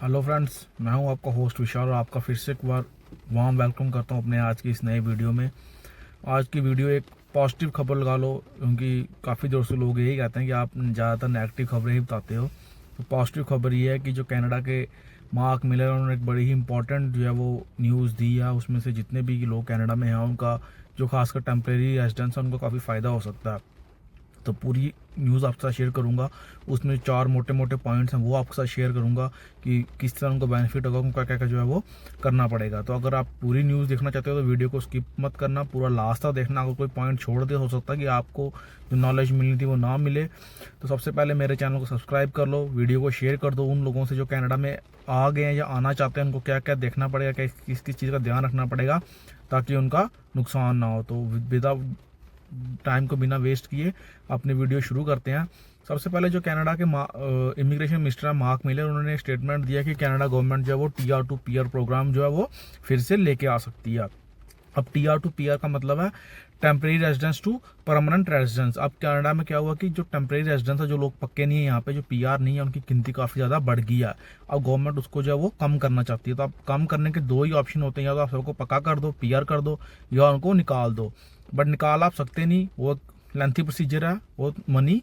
Hello friends, मैं हूं आपका होस्ट विशाल और आपका फिर से एक बार वार्म वेलकम करता हूं अपने आज की इस नए वीडियो में। आज की वीडियो एक पॉजिटिव खबर लगा लो, क्योंकि काफ़ी देर से लोग यही कहते हैं कि आप ज़्यादातर नेगेटिव खबरें ही बताते हो। तो पॉजिटिव खबर ये है कि जो कनाडा के मार्क मिलर उन्होंने एक बड़ी ही इंपॉर्टेंट जो है वो न्यूज़ दी है। उसमें से जितने भी लोग कनाडा में हैं उनका जो खासकर टेम्प्रेरी रेजिडेंस है उनको काफ़ी फ़ायदा हो सकता है। तो पूरी न्यूज़ आपके साथ शेयर करूंगा। उसमें 4 मोटे मोटे पॉइंट्स हैं वो आपके साथ शेयर करूंगा कि किस तरह उनको बेनिफिट होगा, उनका क्या क्या जो है वो करना पड़ेगा। तो अगर आप पूरी न्यूज़ देखना चाहते हो तो वीडियो को स्किप मत करना, पूरा लास्ट तक देखना। अगर कोई पॉइंट छोड़ दे हो सकता है कि आपको जो नॉलेज मिलनी थी वो ना मिले। तो सबसे पहले मेरे चैनल को सब्सक्राइब कर लो, वीडियो को शेयर कर दो उन लोगों से जो कनाडा में आ गए हैं या आना चाहते हैं। उनको क्या क्या देखना पड़ेगा, किस किस चीज़ का ध्यान रखना पड़ेगा ताकि उनका नुकसान ना हो। तो विदाउट टाइम को बिना वेस्ट किए अपनी वीडियो शुरू करते हैं। सबसे पहले जो कनाडा के इमिग्रेशन मिनिस्टर मार्क मिलर उन्होंने स्टेटमेंट दिया कि कनाडा गवर्नमेंट जो है वो TR2 PR प्रोग्राम जो है वो फिर से लेके आ सकती है। अब TR2 PR का मतलब है temporary residence to permanent residence. अब कनाडा में क्या हुआ कि जो टेम्परेरी रेजिडेंस है, जो लोग पक्के नहीं है यहाँ पे, जो PR नहीं है, उनकी गिनती काफ़ी ज़्यादा बढ़ गई है। अब गवर्नमेंट उसको जो है वो कम करना चाहती है। तो अब कम करने के दो ही ऑप्शन होते हैं, या तो आप सबको पक्का कर दो, PR कर दो, या उनको निकाल दो। बट निकाल आप सकते नहीं, वो लेंथी प्रोसीजर है, वो मनी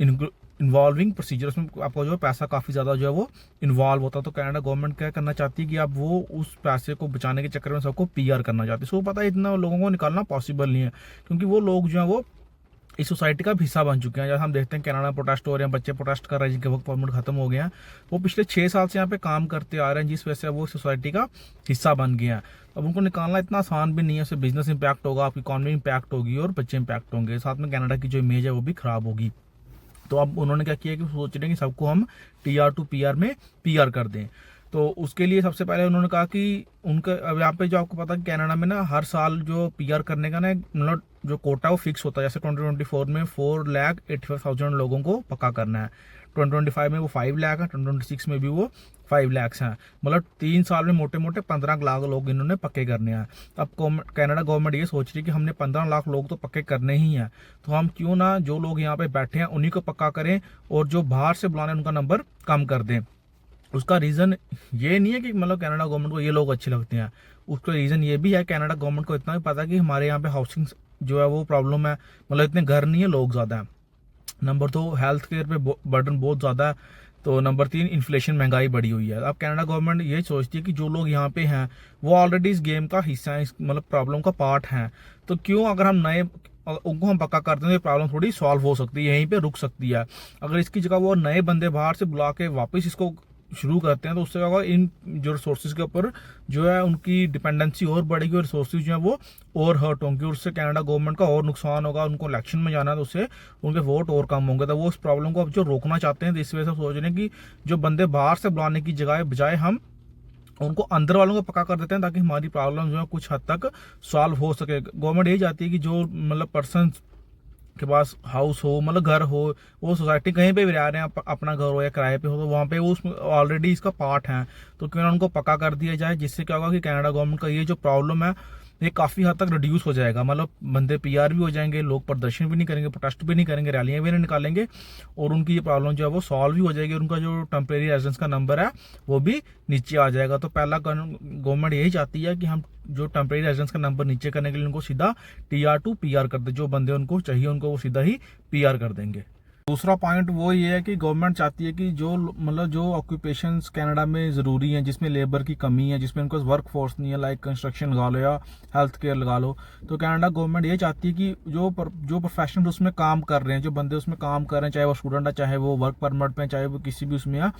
इन्वॉल्विंग प्रोसीजर, उसमें आपको जो है पैसा काफ़ी ज़्यादा जो है वो इन्वॉल्व होता है। तो कनाडा गवर्नमेंट क्या करना चाहती है कि अब वो उस पैसे को बचाने के चक्कर में सबको PR करना चाहती है। सो पता है इतना लोगों को निकालना पॉसिबल नहीं है, क्योंकि वो लोग जो है वो इस सोसाइटी का हिस्सा बन चुके हैं। जैसे हम देखते हैं कनाडा प्रोटेस्ट हो रहे हैं, बच्चे प्रोटेस्ट कर रहे हैं जिनके वर्क परमिट खत्म हो गया है, वो पिछले 6 साल से यहाँ पे काम करते आ रहे हैं, जिस वजह से वो सोसाइटी का हिस्सा बन गया है। अब उनको निकालना इतना आसान भी नहीं है। उससे बिजनेस इंपैक्ट होगा, आपकी इकॉनमी इंपैक्ट होगी और बच्चे इंपैक्ट होंगे, साथ में कनाडा की जो इमेज है वो भी खराब होगी। तो अब उन्होंने क्या किया कि सोच रहे हैं कि सबको हम TR2 PR में PR कर दें। तो उसके लिए सबसे पहले उन्होंने कहा कि उनका अब यहाँ पे जो आपको पता है कनाडा में ना हर साल जो PR करने का ना मतलब जो कोटा वो फिक्स होता है। जैसे 2024 में 4,85,000 लोगों को पक्का करना है, 2025 में वो 5 लाख है, 2026 में भी वो 5 लाख हैं। मतलब 3 साल में मोटे मोटे 15 लाख लोग इन्होंने पक्के करने हैं। अब कनाडा गवर्नमेंट ये सोच रही है कि हमने 15 लाख लोग तो पक्के करने ही हैं, तो हम क्यों ना जो लोग यहाँ पे बैठे हैं उन्हीं को पक्का करें और जो बाहर से बुलाने उनका नंबर कम कर दें। उसका रीज़न ये नहीं है कि मतलब कनाडा गवर्नमेंट को ये लोग अच्छे लगते हैं। उसका रीज़न ये भी है, कनाडा गवर्नमेंट को इतना भी पता है कि हमारे यहाँ पे हाउसिंग जो है वो प्रॉब्लम है, मतलब इतने घर नहीं है, लोग ज़्यादा हैं। नंबर 2, हेल्थ केयर पे बर्डन बहुत ज़्यादा है। तो नंबर 3, इन्फ्लेशन, महंगाई बढ़ी हुई है। अब कनाडा गवर्नमेंट ये सोचती है कि जो लोग यहाँ पे हैं वो ऑलरेडी इस गेम का हिस्सा है, इस मतलब प्रॉब्लम का पार्ट हैं। तो क्यों अगर हम नए उनको हम पक्का करते हैं तो प्रॉब्लम थोड़ी सॉल्व हो सकती है, यहीं पे रुक सकती है। अगर इसकी जगह वो नए बंदे बाहर से बुला के वापस इसको शुरू करते हैं तो उससे क्या होगा, इन जो रिसोर्सेज के ऊपर जो है उनकी डिपेंडेंसी और बढ़ेगी और रिसोर्सेज जो है वो और हर्ट होंगे, और उससे कनाडा गवर्नमेंट का और नुकसान होगा। उनको इलेक्शन में जाना है तो उससे उनके वोट और कम होंगे। तो वो उस प्रॉब्लम को अब जो रोकना चाहते हैं, तो इस वजह से सोच रहे हैं कि जो बंदे बाहर से बुलाने की बजाय हम उनको अंदर वालों को पक्का कर देते हैं, ताकि हमारी प्रॉब्लम जो है कुछ हद तक सॉल्व हो सके। गवर्नमेंट यही चाहती है कि जो मतलब पर्सन के पास हाउस हो, मतलब घर हो, वो सोसाइटी कहीं पे भी रह रहे हैं, अपना घर हो या किराए पे हो, तो वहाँ पे वो उसमें ऑलरेडी इसका पार्ट है, तो क्यों ना उनको पक्का कर दिया जाए। जिससे क्या होगा कि कनाडा गवर्नमेंट का ये जो प्रॉब्लम है ये काफ़ी हद तक रिड्यूस हो जाएगा। मतलब बंदे PR भी हो जाएंगे, लोग प्रदर्शन भी नहीं करेंगे, प्रोटेस्ट भी नहीं करेंगे, रैलियाँ भी नहीं निकालेंगे, और उनकी ये प्रॉब्लम जो है वो सॉल्व भी हो जाएगी। उनका जो टेम्परेरी रेजिडेंस का नंबर है वो भी नीचे आ जाएगा। तो पहला गवर्नमेंट यही चाहती है कि हम जो टेम्परेरी रेजिडेंस का नंबर नीचे करने के लिए उनको सीधा TR2 PR कर दे, जो बंदे उनको चाहिए उनको वो सीधा ही PR कर देंगे। दूसरा पॉइंट वो ये है कि गवर्नमेंट चाहती है कि जो मतलब जो ऑक्यूपेशंस कनाडा में ज़रूरी हैं, जिसमें लेबर की कमी है, जिसमें उनको वर्क फोर्स नहीं है, लाइक कंस्ट्रक्शन लगा लो या हेल्थ केयर लगा लो, तो कनाडा गवर्नमेंट ये चाहती है कि जो प्रोफेशनल उसमें काम कर रहे हैं, जो बंदे उसमें काम कर रहे हैं, चाहे वो स्टूडेंट है, चाहे वो वर्क परमिट पे, चाहे वो किसी भी उसमें है,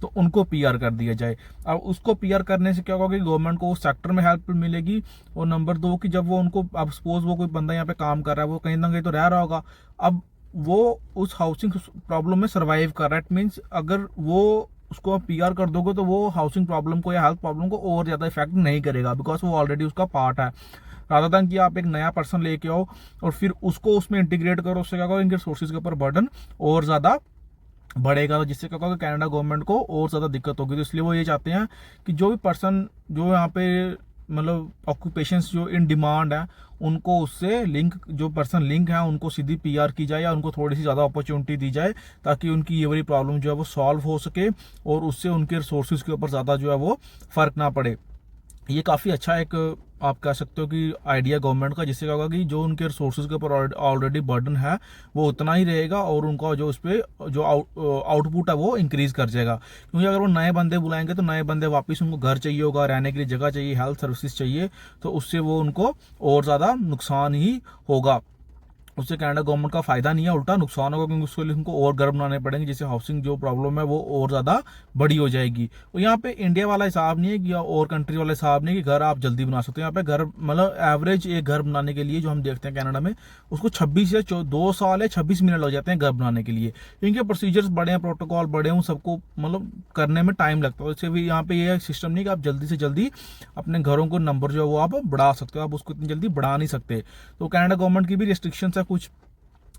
तो उनको PR कर दिया जाए। अब उसको PR करने से क्या होगा कि गवर्नमेंट को उस सेक्टर में हेल्प मिलेगी, और नंबर 2 कि जब वो उनको, अब सपोज वो कोई बंदा यहाँ पे काम कर रहा है, वो कहीं ना कहीं तो रह रहा होगा, अब वो उस हाउसिंग प्रॉब्लम में सरवाइव कर रहा है। इट मीन्स अगर वो उसको आप PR कर दोगे तो वो हाउसिंग प्रॉब्लम को या हेल्थ प्रॉब्लम को और ज़्यादा इफेक्ट नहीं करेगा, बिकॉज वो ऑलरेडी उसका पार्ट है। रादर देन कि आप एक नया पर्सन लेके आओ और फिर उसको उसमें इंटीग्रेट करो, उससे क्या होगा, इनके रिसोर्सेज के ऊपर बर्डन और ज़्यादा बढ़ेगा, तो जिससे क्या होगा कनाडा गवर्नमेंट को और ज़्यादा दिक्कत होगी। तो इसलिए वो ये चाहते हैं कि जो भी पर्सन जो यहाँ पे मतलब ऑक्यूपेशंस जो इन डिमांड है उनको उससे लिंक, जो पर्सन लिंक है उनको सीधी पीआर की जाए या उनको थोड़ी सी ज़्यादा अपॉर्चुनिटी दी जाए, ताकि उनकी ये वाली प्रॉब्लम जो है वो सॉल्व हो सके और उससे उनके रिसोर्सेज के ऊपर ज़्यादा जो है वो फ़र्क ना पड़े। ये काफ़ी अच्छा एक आप कह सकते हो कि आइडिया गवर्नमेंट का, जिससे क्या होगा कि जो उनके रिसोर्सेज के ऊपर ऑलरेडी बर्डन है वो उतना ही रहेगा और उनका जो उस पर जो आउटपुट है वो इंक्रीज कर जाएगा। क्योंकि अगर वो नए बंदे बुलाएंगे तो नए बंदे वापस उनको घर चाहिए होगा, रहने के लिए जगह चाहिए, हेल्थ सर्विसेज चाहिए, तो उससे वो उनको और ज़्यादा नुकसान ही होगा। उससे कनाडा गवर्नमेंट का फायदा नहीं है, उल्टा नुकसान होगा, क्योंकि उसके लिए उनको और घर बनाने पड़ेंगे, जिससे हाउसिंग जो प्रॉब्लम है वो और ज़्यादा बड़ी हो जाएगी। और यहाँ पे इंडिया वाला हिसाब नहीं है कि या और कंट्री वाला हिसाब नहीं है कि घर आप जल्दी बना सकते हो। यहाँ पे घर मतलब एवरेज एक घर बनाने के लिए जो हम देखते हैं कनाडा में, उसको 26 या 2 साल या 26 मिनट लग जाते हैं घर बनाने के लिए। इनके प्रोसीजर्स बड़े हैं, प्रोटोकॉल बड़े हैं, सबको मतलब करने में टाइम लगता है। इससे भी यहाँ पे ये सिस्टम नहीं कि आप जल्दी से जल्दी अपने घरों को नंबर जो है वो आप बढ़ा सकते हो, आप उसको इतनी जल्दी बढ़ा नहीं सकते। तो कनाडा गवर्नमेंट की भी रिस्ट्रिक्शंस है कुछ,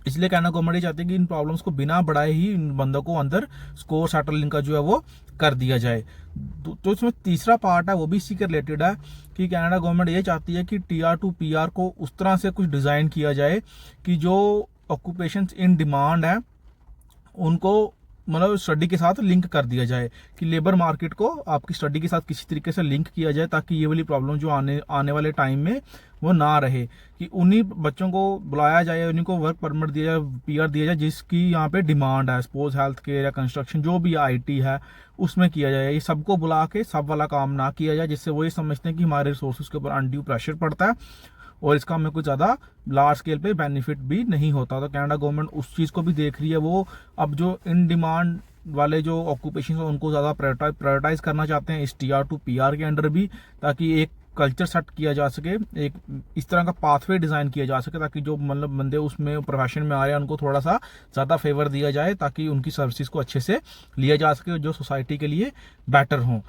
इसलिए कनाडा गवर्नमेंट ये चाहती है कि इन प्रॉब्लम्स को बिना बढ़ाए ही इन बंदों को अंदर स्कोर सेटलिंग का जो है वो कर दिया जाए। तो इसमें तीसरा पार्ट है वो भी इसी के रिलेटेड है कि कनाडा गवर्नमेंट ये चाहती है कि टीआर टू पीआर को उस तरह से कुछ डिज़ाइन किया जाए कि जो ऑक्यूपेशंस इन डिमांड है उनको मतलब स्टडी के साथ लिंक कर दिया जाए, कि लेबर मार्केट को आपकी स्टडी के साथ किसी तरीके से लिंक किया जाए, ताकि ये वाली प्रॉब्लम जो आने वाले टाइम में वो ना रहे, कि उन्हीं बच्चों को बुलाया जाए, उन्हीं को वर्क परमिट दिया जाए, पीआर दिया जाए जिसकी यहाँ पे डिमांड है, सपोज हेल्थ केयर या कंस्ट्रक्शन जो भी आईटी है उसमें किया जाए। ये सबको बुला के सब वाला काम ना किया जाए, जिससे वो ये समझते हैं कि हमारे रिसोर्सेज के ऊपर अनड्यू प्रेशर पड़ता है और इसका हमें कुछ ज़्यादा लार्ज स्केल पे बेनिफिट भी नहीं होता। तो कनाडा गवर्नमेंट उस चीज़ को भी देख रही है। वो अब जो इन डिमांड वाले जो ऑक्यूपेशन है उनको ज़्यादा प्रायोरिटाइज करना चाहते हैं इस टीआर टू पीआर के अंडर भी, ताकि एक कल्चर सेट किया जा सके, एक इस तरह का पाथवे डिज़ाइन किया जा सके, ताकि जो मतलब बंदे उसमें प्रोफेशन में आ रहे हैं उनको थोड़ा सा ज़्यादा फेवर दिया जाए, ताकि उनकी सर्विसेज को अच्छे से लिया जा सके जो सोसाइटी के लिए बेटर हों।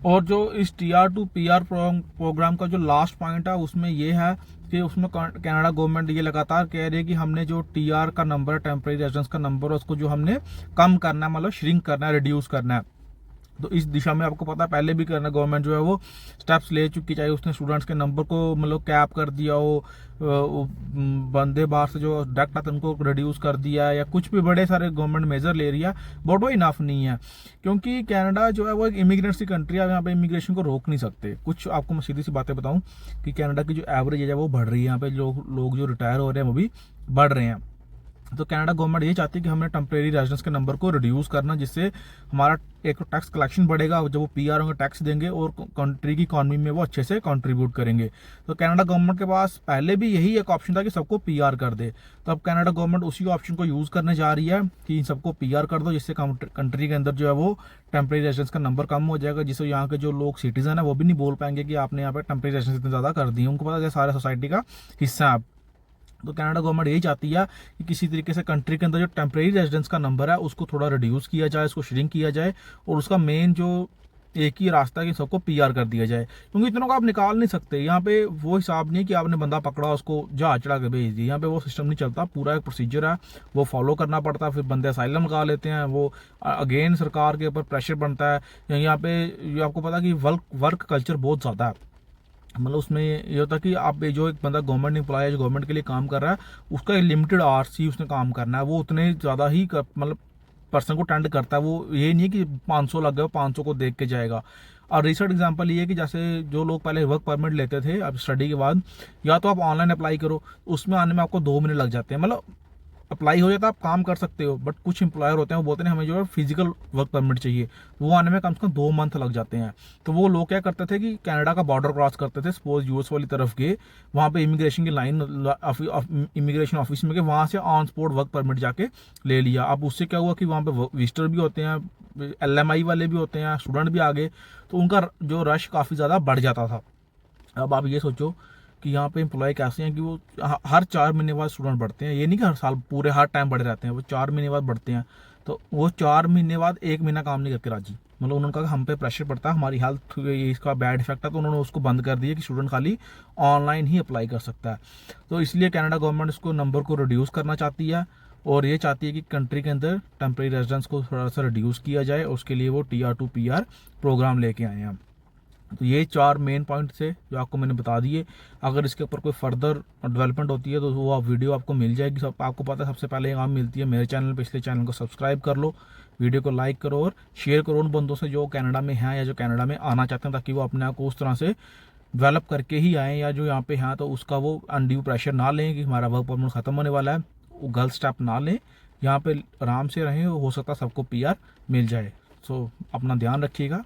और जो इस टीआर टू पीआर प्रोग्राम का जो लास्ट पॉइंट है उसमें ये है कि उसमें कनाडा गवर्नमेंट ये लगातार कह रही है कि हमने जो टीआर का नंबर है, टेम्परेरी रेजिडेंस का नंबर है, उसको जो हमने कम करना है, मतलब श्रिंक करना है, रिड्यूस करना है। तो इस दिशा में आपको पता है पहले भी करना गवर्नमेंट जो है वो स्टेप्स ले चुकी, चाहे उसने स्टूडेंट्स के नंबर को मतलब कैप कर दिया हो, बंदे बाहर से जो डायरेक्ट आते उनको रिड्यूस कर दिया, या कुछ भी बड़े सारे गवर्नमेंट मेजर ले रही है, बट वो इनफ नहीं है। क्योंकि कनाडा जो है वो एक इमिग्रेंट्स की कंट्री है, यहाँ पे इमिग्रेशन को रोक नहीं सकते। कुछ आपको मैं सीधी सी बातें बताऊं कि कनाडा की जो एवरेज एज है वो बढ़ रही है, यहाँ पे लोग जो रिटायर हो रहे हैं वो भी बढ़ रहे हैं। तो कनाडा गवर्नमेंट ये चाहती है कि हमने टेम्परेरी रेजिडेंस के नंबर को रिड्यूस करना, जिससे हमारा एक टैक्स कलेक्शन बढ़ेगा, जब वो पीआर होंगे टैक्स देंगे और कंट्री की इकॉनमी में वो अच्छे से कंट्रीब्यूट करेंगे। तो कनाडा गवर्नमेंट के पास पहले भी यही एक ऑप्शन था कि सबको पीआर कर दे, तो अब कनाडा गवर्नमेंट उसी ऑप्शन को यूज़ करने जा रही है कि सबको पीआर कर दो, जिससे कंट्री के अंदर जो है वो टेम्परेरी रेजिडेंस का नंबर कम हो जाएगा, जिससे यहाँ के जो लोग सिटीजन है वो भी नहीं बोल पाएंगे कि आपने यहाँ पे टेम्परेरी रेजिडेंस इतने ज़्यादा कर दी है, उनको पता है सारे सोसाइटी का हिस्सा है। तो कनाडा गवर्नमेंट यही चाहती है कि किसी तरीके से कंट्री के अंदर जो टेम्परेरी रेजिडेंस का नंबर है उसको थोड़ा रिड्यूस किया जाए, उसको श्रिंक किया जाए, और उसका मेन जो एक ही रास्ता है कि सबको पीआर कर दिया जाए। क्योंकि इतनों को आप निकाल नहीं सकते, यहाँ पे वो हिसाब नहीं है कि आपने बंदा पकड़ा उसको जहाज चढ़ा के भेज दिया, यहाँ पे वो सिस्टम नहीं चलता, पूरा एक प्रोसीजर है वो फॉलो करना पड़ता है। फिर बंदे असाइलम लगा लेते हैं, वो अगेन सरकार के ऊपर प्रेशर बनता है। यहाँ पे आपको पता है कि वर्क कल्चर बहुत ज़्यादा है, मतलब उसमें ये होता है कि आप जो एक बंदा गवर्नमेंट एम्प्लॉय है जो गवर्नमेंट के लिए काम कर रहा है, उसका एक लिमिटेड आवर्स ही उसने काम करना है, वो उतने ज़्यादा ही मतलब पर्सन को टेंड करता है। वो ये नहीं है कि 500 लग गए 500 को देख के जाएगा। और रिसेंट एग्जांपल ये है कि जैसे जो लोग पहले वर्क परमिट लेते थे अब स्टडी के बाद, या तो आप ऑनलाइन अप्लाई करो, उसमें आने में आपको 2 महीने लग जाते हैं, मतलब अप्लाई हो जाता है आप काम कर सकते हो, बट कुछ एम्प्लॉयर होते हैं वो बोलते हैं हमें जो है फिजिकल वर्क परमिट चाहिए, वो आने में कम से कम 2 मंथ लग जाते हैं। तो वो लोग क्या करते थे कि कनाडा का बॉर्डर क्रॉस करते थे, सपोज यूएस वाली तरफ गए, वहाँ पे इमिग्रेशन की लाइन इमिग्रेशन ऑफिस में गए, वहाँ से ऑन स्पॉट वर्क परमिट जाके ले लिया। अब उससे क्या हुआ कि वहाँ पे विजिटर भी होते हैं, LMI वाले भी होते हैं, स्टूडेंट भी आ गए, तो उनका जो रश काफ़ी ज़्यादा बढ़ जाता था। अब आप ये सोचो कि यहाँ पे एम्प्लॉय कैसे हैं कि वो हर 4 महीने बाद स्टूडेंट बढ़ते हैं, ये नहीं कि हर साल पूरे हर टाइम बढ़े रहते हैं, वो 4 महीने बाद बढ़ते हैं। तो वो 4 महीने बाद 1 महीना काम नहीं करके राजी, मतलब उन्होंने कहा हम पे प्रेशर पड़ता है, हमारी हेल्थ इसका बैड इफेक्ट है, तो उन्होंने उसको बंद कर दिया कि स्टूडेंट खाली ऑनलाइन ही अप्लाई कर सकता है। तो इसलिए कनाडा गवर्नमेंट इसको नंबर को रिड्यूस करना चाहती है, और ये चाहती है कि कंट्री के अंदर टेम्परेरी रेजिडेंस को थोड़ा सा रिड्यूस किया जाए, उसके लिए वो TR2 PR प्रोग्राम लेके आए हैं। तो ये 4 मेन पॉइंट थे जो आपको मैंने बता दिए। अगर इसके ऊपर कोई फर्दर डेवलपमेंट होती है तो वो आप वीडियो आपको मिल जाएगी। सब आपको पता है सबसे पहले काम मिलती है मेरे चैनल पे, इसलिए चैनल को सब्सक्राइब कर लो, वीडियो को लाइक करो और शेयर करो उन बंदों से जो कनाडा में हैं या जो कनाडा में आना चाहते हैं, ताकि वो अपने आप को उस तरह से डेवलप करके ही आएँ, या जो यहाँ पे हैं तो उसका वो अनड्यू प्रेशर ना लें कि हमारा वर्क परमिट ख़त्म होने वाला है, वो गलत स्टेप ना लें, यहाँ पे आराम से रहें, हो सकता है सबको PR मिल जाए। सो अपना ध्यान रखिएगा।